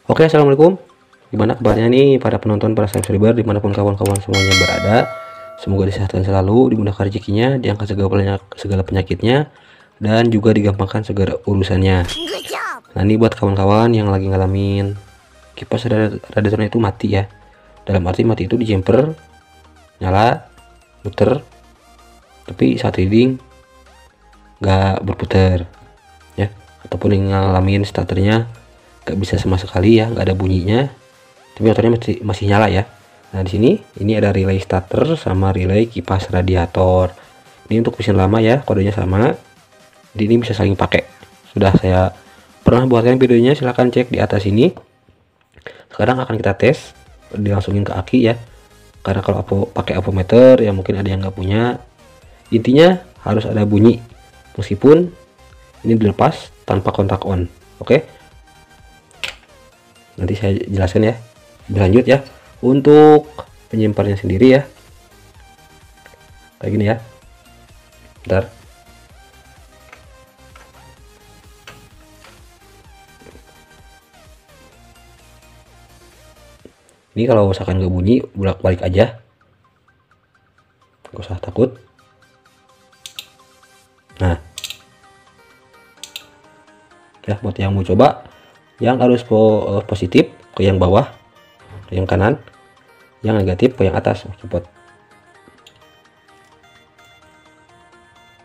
Oke, assalamualaikum. Gimana kabarnya nih para penonton, para subscriber dimanapun kawan-kawan semuanya berada. Semoga disehatkan selalu, dimudahkan rezekinya, diangkat segala penyakitnya, dan juga digampangkan segala urusannya. Nah, ini buat kawan-kawan yang lagi ngalamin kipas radiatornya itu mati ya. Dalam arti mati itu di jumper, nyala, muter, tapi saat reading nggak berputar ya, ataupun yang ngalamin starternya nggak bisa sama sekali ya, nggak ada bunyinya, tapi motornya masih nyala ya. Nah, di sini ini ada relay starter sama relay kipas radiator. Ini untuk mesin lama ya, kodenya sama. Jadi ini bisa saling pakai. Sudah saya pernah buatkan videonya, silahkan cek di atas ini. Sekarang akan kita tes, dilangsungin ke aki ya. Karena kalau pakai avometer ya mungkin ada yang nggak punya. Intinya harus ada bunyi meskipun ini dilepas tanpa kontak on. Oke, nanti saya jelaskan ya. Berlanjut ya untuk penyimpanannya sendiri ya, kayak gini ya. Bentar, ini kalau misalkan nggak bunyi bolak-balik aja, nggak usah takut. Nah ya, buat yang mau coba, yang harus positif ke yang bawah, ke yang kanan, yang negatif ke yang atas. Cepet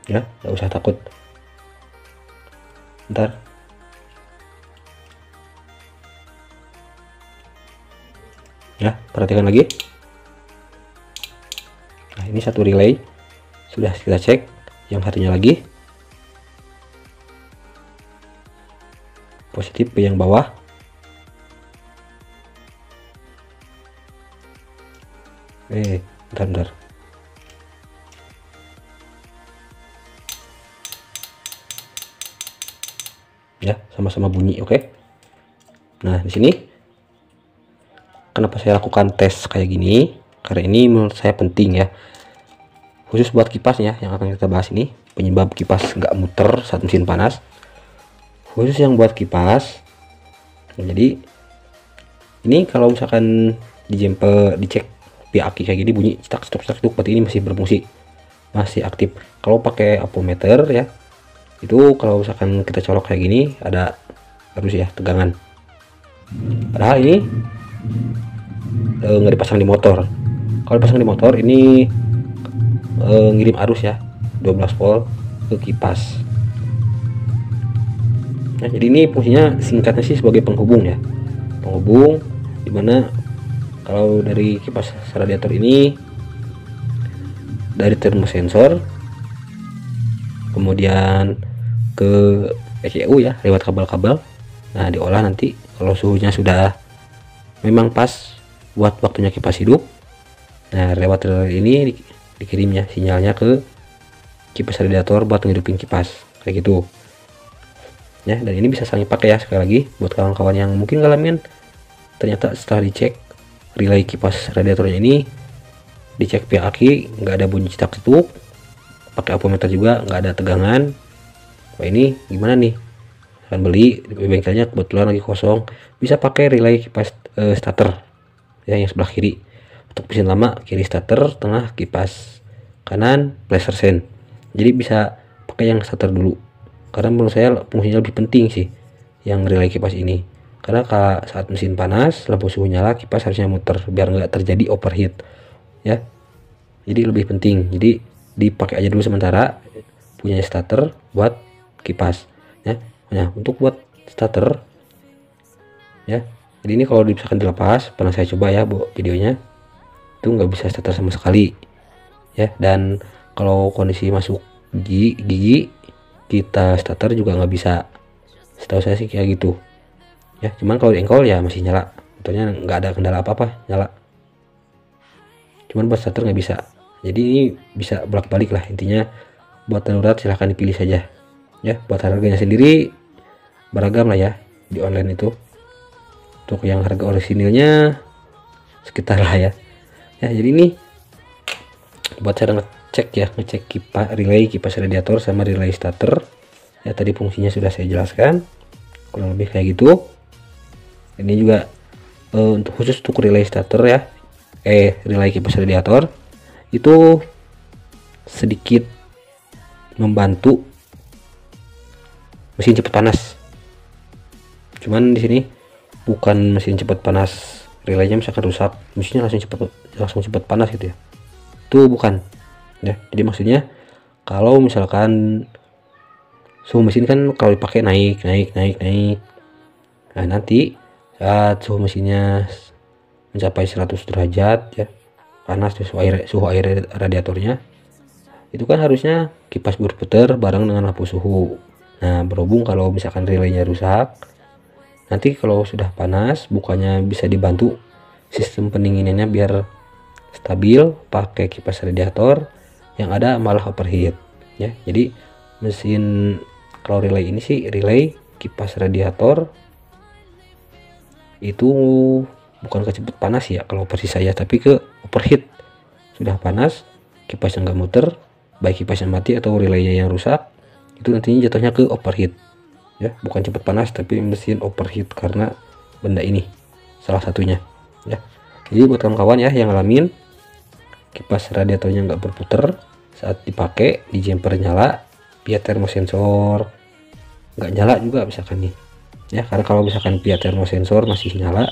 ya, nggak usah takut. Ntar ya, perhatikan lagi. Nah, ini satu relay sudah kita cek, yang satunya lagi positif ke yang bawah. Bentar. Ya, sama-sama bunyi, oke. Nah, di sini kenapa saya lakukan tes kayak gini? Karena ini menurut saya penting ya, khusus buat kipasnya yang akan kita bahas ini, penyebab kipas nggak muter saat mesin panas. Khusus yang buat kipas. Jadi ini kalau misalkan di jumper dicek pihak aki kayak gini, bunyi stop itu berarti ini masih berfungsi, masih aktif. Kalau pakai avometer ya, itu kalau misalkan kita colok kayak gini ada harus ya tegangan. Padahal ini nggak dipasang di motor. Kalau dipasang di motor ini ngirim arus ya 12 volt ke kipas. Nah, jadi ini fungsinya singkatnya sih sebagai penghubung ya, penghubung dimana kalau dari kipas radiator ini dari termosensor kemudian ke ECU ya lewat kabel-kabel. Nah, diolah nanti kalau suhunya sudah memang pas buat waktunya kipas hidup. Nah, lewat relay ini dikirimnya sinyalnya ke kipas radiator buat ngidupin kipas kayak gitu ya. Dan ini bisa saling pakai ya, sekali lagi buat kawan-kawan yang mungkin ngalamin ternyata setelah dicek relay kipas radiatornya ini, dicek pihak aki nggak ada bunyi cetak-cetuk, pakai avometer juga nggak ada tegangan. Wah, ini gimana nih? Akan beli di bengkelnya kebetulan lagi kosong, bisa pakai relay kipas starter ya, yang sebelah kiri. Untuk mesin lama kiri starter, tengah kipas, kanan pressure sen. Jadi bisa pakai yang starter dulu, karena menurut saya fungsinya lebih penting sih yang relay kipas ini. Karena saat mesin panas lampu suhu nyala, kipas harusnya muter biar nggak terjadi overheat ya. Jadi lebih penting, jadi dipakai aja dulu sementara punya starter buat kipas ya. Nah, untuk buat starter ya, jadi ini kalau misalkan dilepas, pernah saya coba ya bu videonya, itu nggak bisa starter sama sekali ya. Dan kalau kondisi masuk gigi kita starter juga nggak bisa, setahu saya sih kayak gitu ya. Cuman kalau di engkol ya masih nyala, motornya nggak ada kendala apa-apa, nyala. Cuman buat starter nggak bisa. Jadi ini bisa bolak-balik lah intinya. Buat darurat silahkan dipilih saja ya. Buat harganya sendiri beragam lah ya di online itu. Untuk yang harga orisinilnya sekitar lah ya. Ya, jadi ini buat cara ngecek relay kipas radiator sama relay starter ya. Tadi fungsinya sudah saya jelaskan kurang lebih kayak gitu Ini juga untuk khusus untuk relay starter ya, relay kipas radiator itu sedikit membantu mesin cepat panas. Cuman di sini bukan mesin cepat panas relaynya misalkan rusak, mesinnya langsung cepat panas gitu ya. Itu bukan ya. Jadi maksudnya kalau misalkan suhu mesin kan kalau dipakai naik. Nah, nanti saat suhu mesinnya mencapai 100 derajat ya, panas suhu air radiatornya, itu kan harusnya kipas berputar bareng dengan lampu suhu. Nah, berhubung kalau misalkan relaynya rusak, nanti kalau sudah panas bukannya bisa dibantu sistem pendinginannya biar stabil pakai kipas radiator, yang ada malah overheat ya. Jadi mesin kalau relay ini sih relay kipas radiator itu bukan ke cepet panas ya kalau versi saya, tapi ke overheat. Sudah panas kipasnya nggak muter, baik kipasnya mati atau relaynya yang rusak, itu nantinya jatuhnya ke overheat ya, bukan cepet panas tapi mesin overheat karena benda ini salah satunya ya. Jadi buat kawan-kawan ya yang ngalamin kipas radiatornya nggak berputar saat dipakai, di jumper nyala, via termosensor nggak nyala juga misalkan nih ya, karena kalau misalkan via termosensor masih nyala,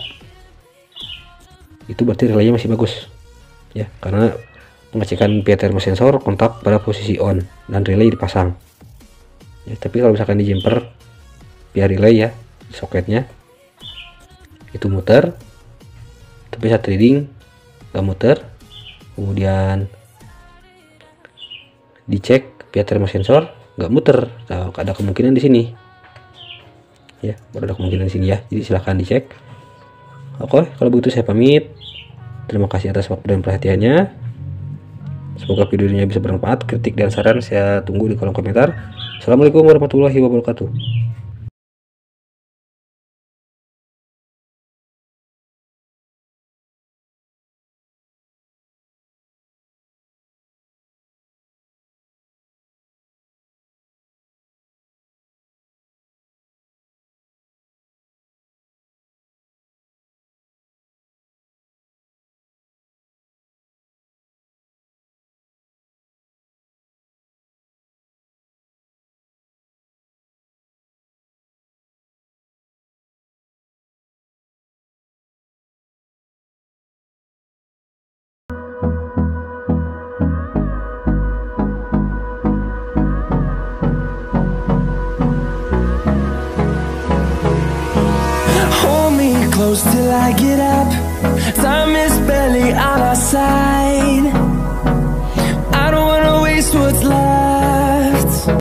itu berarti relaynya masih bagus ya, karena pengecekan via termosensor kontak pada posisi on dan relay dipasang ya. Tapi kalau misalkan di jumper via relay ya, soketnya itu muter tapi saat reading nggak muter, kemudian dicek via termosensor nggak muter. Nah, ada kemungkinan di sini ya, baru ada kemungkinan di sini ya, jadi silahkan dicek. Oke, kalau begitu saya pamit. Terima kasih atas waktu dan perhatiannya. Semoga videonya bisa bermanfaat. Kritik dan saran saya tunggu di kolom komentar. Assalamualaikum warahmatullahi wabarakatuh. Hold me close till I get up. Time is barely